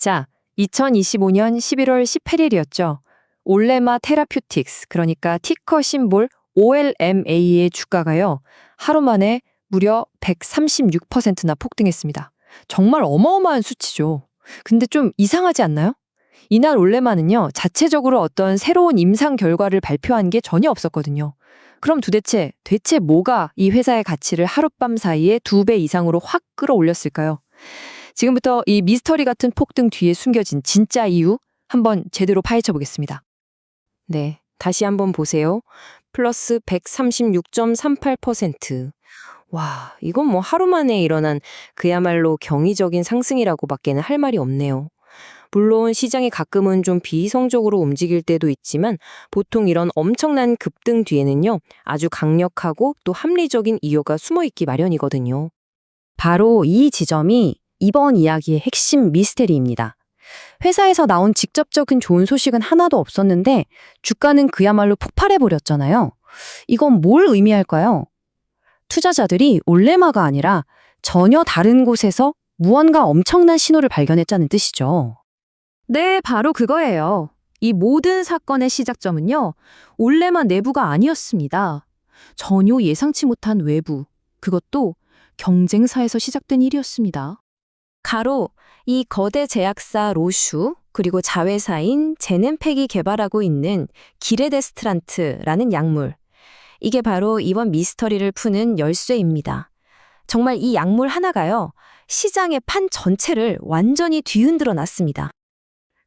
자, 2025년 11월 18일이었죠. 올레마 테라퓨틱스, 그러니까 티커 심볼 OLMA의 주가가요. 하루 만에 무려 136%나 폭등했습니다. 정말 어마어마한 수치죠. 근데 좀 이상하지 않나요? 이날 올레마는요, 자체적으로 어떤 새로운 임상 결과를 발표한 게 전혀 없었거든요. 그럼 대체 뭐가 이 회사의 가치를 하룻밤 사이에 2배 이상으로 확 끌어올렸을까요? 지금부터 이 미스터리 같은 폭등 뒤에 숨겨진 진짜 이유 한번 제대로 파헤쳐 보겠습니다. 네, 다시 한번 보세요. 플러스 136.38%. 와, 이건 뭐 하루 만에 일어난 그야말로 경이적인 상승이라고밖에는 할 말이 없네요. 물론 시장이 가끔은 좀 비이성적으로 움직일 때도 있지만 보통 이런 엄청난 급등 뒤에는요, 아주 강력하고 또 합리적인 이유가 숨어 있기 마련이거든요. 바로 이 지점이 이번 이야기의 핵심 미스테리입니다. 회사에서 나온 직접적인 좋은 소식은 하나도 없었는데 주가는 그야말로 폭발해버렸잖아요. 이건 뭘 의미할까요? 투자자들이 올레마가 아니라 전혀 다른 곳에서 무언가 엄청난 신호를 발견했다는 뜻이죠. 네, 바로 그거예요. 이 모든 사건의 시작점은요, 올레마 내부가 아니었습니다. 전혀 예상치 못한 외부, 그것도 경쟁사에서 시작된 일이었습니다. 가로, 이 거대 제약사 로슈, 그리고 자회사인 제넨팩이 개발하고 있는 기레데스트란트라는 약물. 이게 바로 이번 미스터리를 푸는 열쇠입니다. 정말 이 약물 하나가요, 시장의 판 전체를 완전히 뒤흔들어 놨습니다.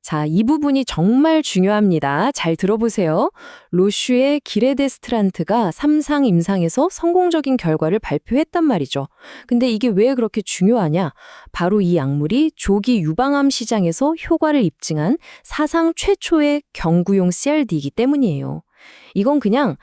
자, 이 부분이 정말 중요합니다. 잘 들어보세요. 로슈의 기레데스트란트가 3상 임상에서 성공적인 결과를 발표했단 말이죠. 근데 이게 왜 그렇게 중요하냐? 바로 이 약물이 조기 유방암 시장에서 효과를 입증한 사상 최초의 경구용 CRD이기 때문이에요. 이건 그냥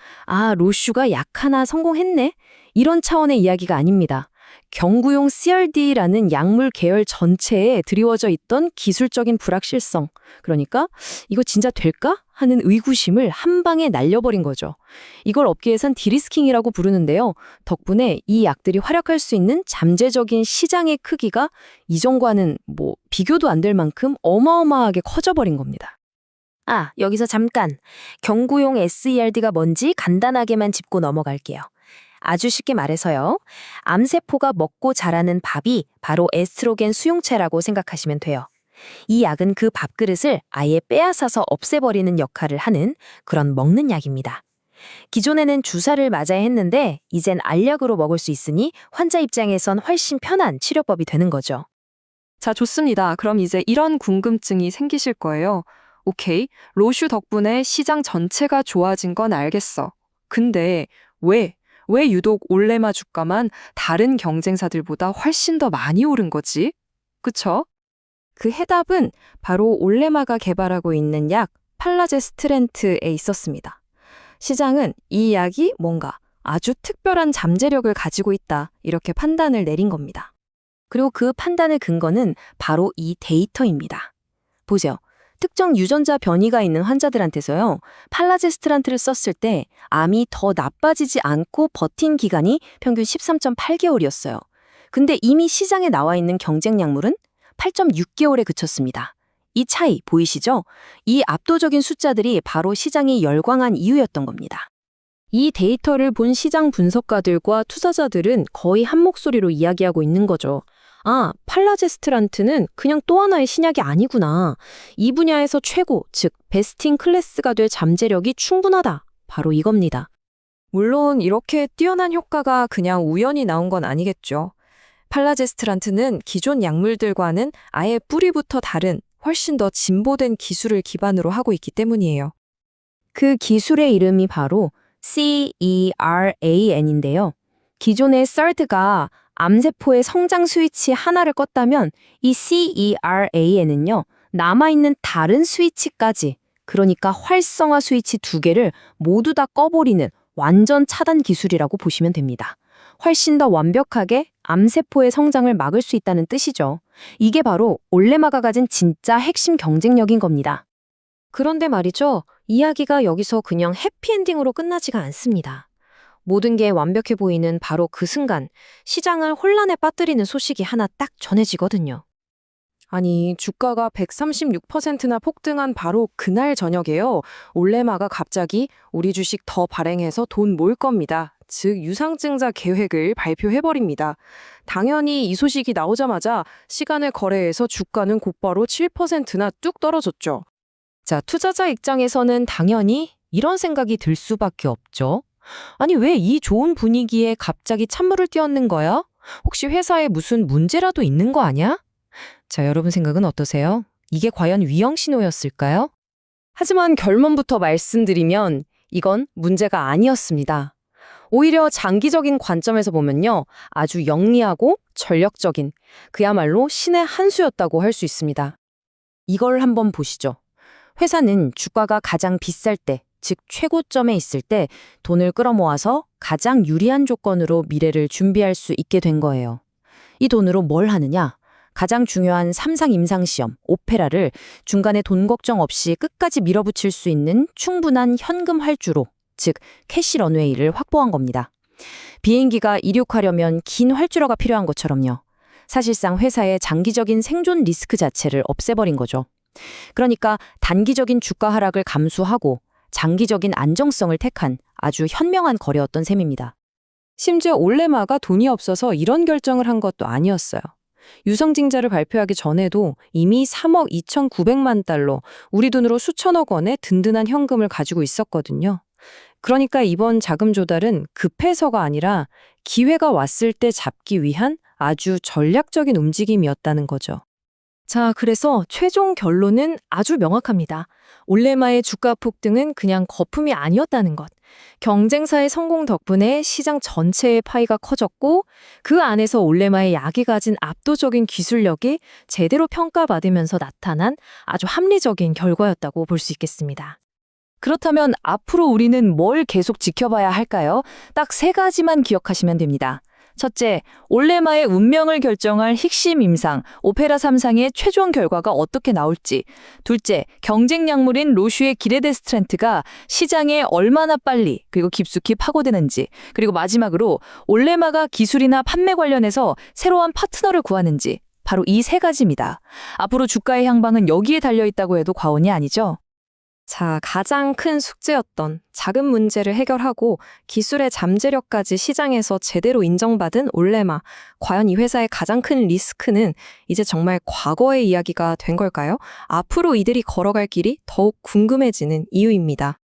로슈가 약 하나 성공했네? 이런 차원의 이야기가 아닙니다. 경구용 CRD라는 약물 계열 전체에 드리워져 있던 기술적인 불확실성, 그러니까 이거 진짜 될까? 하는 의구심을 한 방에 날려버린 거죠. 이걸 업계에선 디리스킹이라고 부르는데요. 덕분에 이 약들이 활약할 수 있는 잠재적인 시장의 크기가 이전과는 비교도 안 될 만큼 어마어마하게 커져버린 겁니다. 여기서 잠깐 경구용 SERD가 뭔지 간단하게만 짚고 넘어갈게요. 아주 쉽게 말해서요, 암세포가 먹고 자라는 밥이 바로 에스트로겐 수용체라고 생각하시면 돼요. 이 약은 그 밥그릇을 아예 빼앗아서 없애버리는 역할을 하는 그런 먹는 약입니다. 기존에는 주사를 맞아야 했는데 이젠 알약으로 먹을 수 있으니 환자 입장에선 훨씬 편한 치료법이 되는 거죠. 자, 좋습니다. 그럼 이제 이런 궁금증이 생기실 거예요. 오케이, 로슈 덕분에 시장 전체가 좋아진 건 알겠어. 근데 왜 유독 올레마 주가만 다른 경쟁사들보다 훨씬 더 많이 오른 거지? 그쵸? 그 해답은 바로 올레마가 개발하고 있는 약 팔라제스트렌트에 있었습니다. 시장은 이 약이 뭔가 아주 특별한 잠재력을 가지고 있다, 이렇게 판단을 내린 겁니다. 그리고 그 판단의 근거는 바로 이 데이터입니다. 보세요. 특정 유전자 변이가 있는 환자들한테서요, 팔라제스트란트를 썼을 때 암이 더 나빠지지 않고 버틴 기간이 평균 13.8개월이었어요. 근데 이미 시장에 나와 있는 경쟁 약물은 8.6개월에 그쳤습니다. 이 차이 보이시죠? 이 압도적인 숫자들이 바로 시장이 열광한 이유였던 겁니다. 이 데이터를 본 시장 분석가들과 투자자들은 거의 한 목소리로 이야기하고 있는 거죠. 팔라제스트란트는 그냥 또 하나의 신약이 아니구나. 이 분야에서 최고, 즉 베스팅 클래스가 될 잠재력이 충분하다. 바로 이겁니다. 물론 이렇게 뛰어난 효과가 그냥 우연히 나온 건 아니겠죠. 팔라제스트란트는 기존 약물들과는 아예 뿌리부터 다른 훨씬 더 진보된 기술을 기반으로 하고 있기 때문이에요. 그 기술의 이름이 바로 CERAN인데요. 기존의 SERD가 암세포의 성장 스위치 하나를 껐다면 이 CERAN은요, 남아있는 다른 스위치까지, 그러니까 활성화 스위치 2개를 모두 다 꺼버리는 완전 차단 기술이라고 보시면 됩니다. 훨씬 더 완벽하게 암세포의 성장을 막을 수 있다는 뜻이죠. 이게 바로 올레마가 가진 진짜 핵심 경쟁력인 겁니다. 그런데 말이죠, 이야기가 여기서 그냥 해피엔딩으로 끝나지가 않습니다. 모든 게 완벽해 보이는 바로 그 순간 시장을 혼란에 빠뜨리는 소식이 하나 딱 전해지거든요. 아니, 주가가 136%나 폭등한 바로 그날 저녁에요. 올레마가 갑자기 우리 주식 더 발행해서 돈 모을 겁니다. 즉, 유상증자 계획을 발표해버립니다. 당연히 이 소식이 나오자마자 시간을 거래해서 주가는 곧바로 7%나 뚝 떨어졌죠. 자, 투자자 입장에서는 당연히 이런 생각이 들 수밖에 없죠. 아니, 왜 이 좋은 분위기에 갑자기 찬물을 띄얹는 거야? 혹시 회사에 무슨 문제라도 있는 거 아니야? 자, 여러분 생각은 어떠세요? 이게 과연 위험 신호였을까요? 하지만 결론부터 말씀드리면 이건 문제가 아니었습니다. 오히려 장기적인 관점에서 보면요, 아주 영리하고 전략적인, 그야말로 신의 한 수였다고 할 수 있습니다. 이걸 한번 보시죠. 회사는 주가가 가장 비쌀 때, 즉 최고점에 있을 때 돈을 끌어모아서 가장 유리한 조건으로 미래를 준비할 수 있게 된 거예요. 이 돈으로 뭘 하느냐? 가장 중요한 삼상 임상시험, 오페라를 중간에 돈 걱정 없이 끝까지 밀어붙일 수 있는 충분한 현금 활주로, 즉 캐시 런웨이를 확보한 겁니다. 비행기가 이륙하려면 긴 활주로가 필요한 것처럼요. 사실상 회사의 장기적인 생존 리스크 자체를 없애버린 거죠. 그러니까 단기적인 주가 하락을 감수하고 장기적인 안정성을 택한 아주 현명한 거래였던 셈입니다. 심지어 올레마가 돈이 없어서 이런 결정을 한 것도 아니었어요. 유성증자를 발표하기 전에도 이미 3억 2,900만 달러, 우리 돈으로 수천억 원의 든든한 현금을 가지고 있었거든요. 그러니까 이번 자금 조달은 급해서가 아니라 기회가 왔을 때 잡기 위한 아주 전략적인 움직임이었다는 거죠. 자, 그래서 최종 결론은 아주 명확합니다. 올레마의 주가 폭등은 그냥 거품이 아니었다는 것. 경쟁사의 성공 덕분에 시장 전체의 파이가 커졌고 그 안에서 올레마의 약이 가진 압도적인 기술력이 제대로 평가받으면서 나타난 아주 합리적인 결과였다고 볼 수 있겠습니다. 그렇다면 앞으로 우리는 뭘 계속 지켜봐야 할까요? 딱 3가지만 기억하시면 됩니다. 첫째, 올레마의 운명을 결정할 핵심 임상, 오페라 3상의 최종 결과가 어떻게 나올지. 둘째, 경쟁 약물인 로슈의 기레데스트란트가 시장에 얼마나 빨리 그리고 깊숙이 파고드는지. 그리고 마지막으로 올레마가 기술이나 판매 관련해서 새로운 파트너를 구하는지. 바로 이 3가지입니다. 앞으로 주가의 향방은 여기에 달려있다고 해도 과언이 아니죠. 자, 가장 큰 숙제였던 자금 문제를 해결하고 기술의 잠재력까지 시장에서 제대로 인정받은 올레마. 과연 이 회사의 가장 큰 리스크는 이제 정말 과거의 이야기가 된 걸까요? 앞으로 이들이 걸어갈 길이 더욱 궁금해지는 이유입니다.